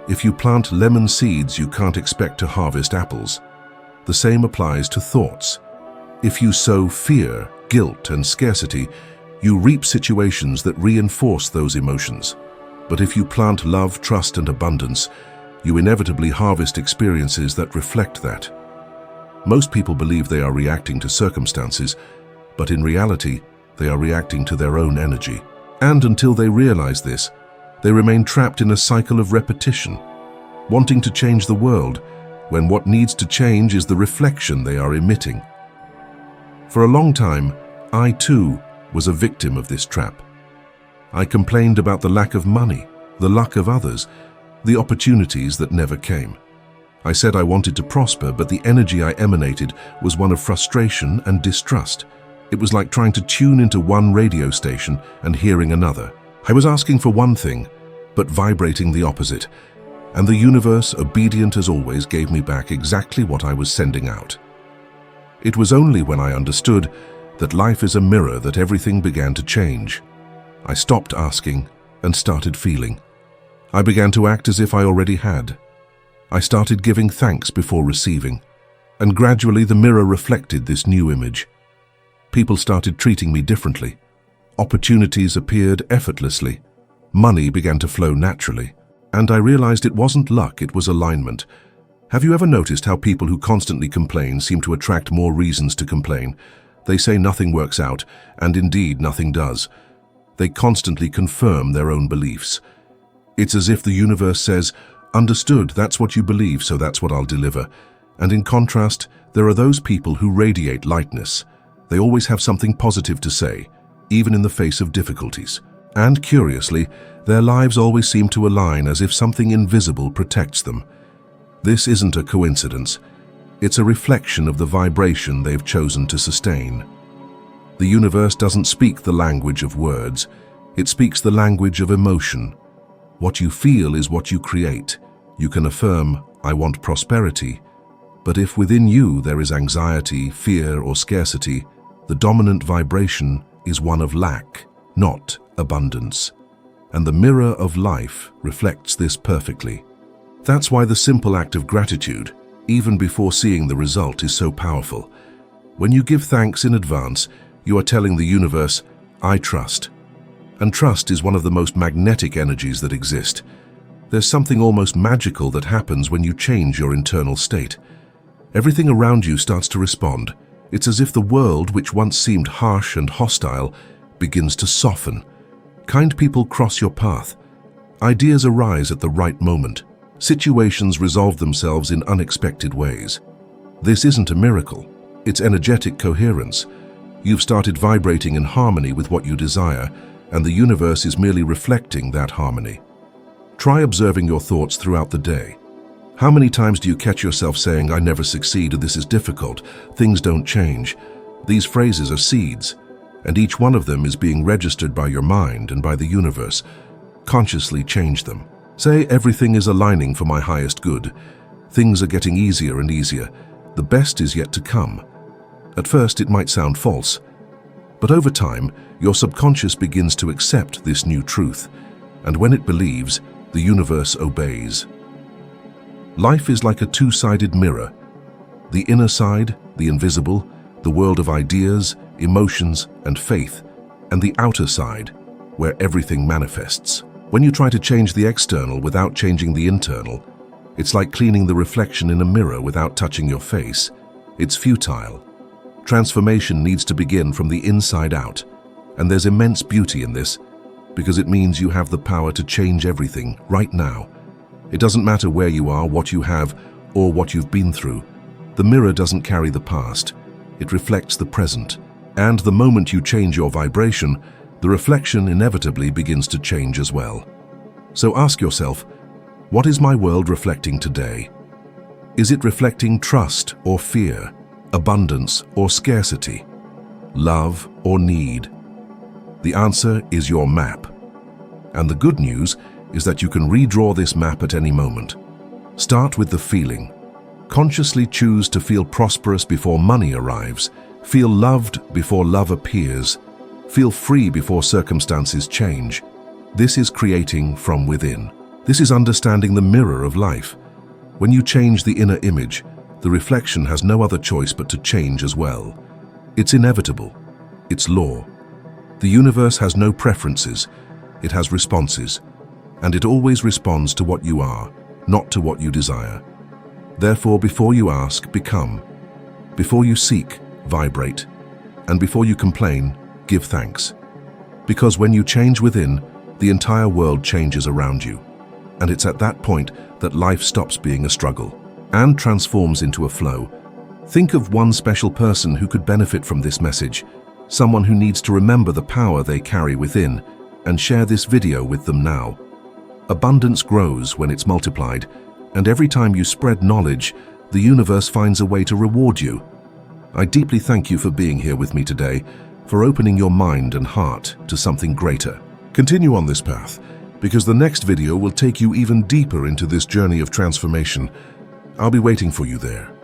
If you plant lemon seeds, you can't expect to harvest apples. The same applies to thoughts. If you sow fear, guilt, and scarcity, you reap situations that reinforce those emotions. But if you plant love, trust, and abundance, you inevitably harvest experiences that reflect that. Most people believe they are reacting to circumstances, but in reality, they are reacting to their own energy. And until they realize this, they remain trapped in a cycle of repetition, wanting to change the world, when what needs to change is the reflection they are emitting. For a long time, I too was a victim of this trap. I complained about the lack of money, the luck of others, the opportunities that never came. I said I wanted to prosper, but the energy I emanated was one of frustration and distrust. It was like trying to tune into one radio station and hearing another. I was asking for one thing, but vibrating the opposite. And the universe, obedient as always, gave me back exactly what I was sending out. It was only when I understood that life is a mirror that everything began to change. I stopped asking and started feeling. I began to act as if I already had. I started giving thanks before receiving, and gradually the mirror reflected this new image. People started treating me differently. Opportunities appeared effortlessly. Money began to flow naturally. And I realized it wasn't luck, it was alignment. Have you ever noticed how people who constantly complain seem to attract more reasons to complain? They say nothing works out, and indeed nothing does. They constantly confirm their own beliefs. It's as if the universe says, "Understood, that's what you believe, so that's what I'll deliver." And in contrast, there are those people who radiate lightness. They always have something positive to say, even in the face of difficulties. And curiously, their lives always seem to align as if something invisible protects them. This isn't a coincidence. It's a reflection of the vibration they've chosen to sustain. The universe doesn't speak the language of words. It speaks the language of emotion. What you feel is what you create. You can affirm, "I want prosperity." But if within you there is anxiety, fear, or scarcity, the dominant vibration is one of lack, not abundance. And the mirror of life reflects this perfectly. That's why the simple act of gratitude, even before seeing the result, is so powerful. When you give thanks in advance, you are telling the universe, "I trust." And trust is one of the most magnetic energies that exist. There's something almost magical that happens when you change your internal state. Everything around you starts to respond. It's as if the world, which once seemed harsh and hostile, begins to soften. Kind people cross your path. Ideas arise at the right moment. Situations resolve themselves in unexpected ways. This isn't a miracle. It's energetic coherence. You've started vibrating in harmony with what you desire, and the universe is merely reflecting that harmony. Try observing your thoughts throughout the day. How many times do you catch yourself saying, "I never succeed," or "This is difficult," "Things don't change"? These phrases are seeds, and each one of them is being registered by your mind and by the universe. Consciously change them. Say, "Everything is aligning for my highest good. Things are getting easier and easier. The best is yet to come." At first, it might sound false, but over time, your subconscious begins to accept this new truth, and when it believes, the universe obeys. Life is like a two-sided mirror. The inner side, the invisible, the world of ideas, emotions, and faith, and the outer side, where everything manifests. When you try to change the external without changing the internal, it's like cleaning the reflection in a mirror without touching your face. It's futile. Transformation needs to begin from the inside out, and there's immense beauty in this, because it means you have the power to change everything right now. It doesn't matter where you are, what you have, or what you've been through. The mirror doesn't carry the past. It reflects the present. And the moment you change your vibration, the reflection inevitably begins to change as well. So ask yourself, what is my world reflecting today? Is it reflecting trust or fear, abundance or scarcity, love or need? The answer is your map. And the good news is that you can redraw this map at any moment. Start with the feeling. Consciously choose to feel prosperous before money arrives. Feel loved before love appears. Feel free before circumstances change. This is creating from within. This is understanding the mirror of life. When you change the inner image, the reflection has no other choice but to change as well. It's inevitable. its law. The universe has no preferences, it has responses, and it always responds to what you are, not to what you desire. Therefore, before you ask, become. Before you seek, vibrate. And before you complain, give thanks. Because when you change within, the entire world changes around you. And it's at that point that life stops being a struggle and transforms into a flow. Think of one special person who could benefit from this message, someone who needs to remember the power they carry within, and share this video with them now. Abundance grows when it's multiplied, and every time you spread knowledge, the universe finds a way to reward you. I deeply thank you for being here with me today, for opening your mind and heart to something greater. Continue on this path, because the next video will take you even deeper into this journey of transformation. I'll be waiting for you there.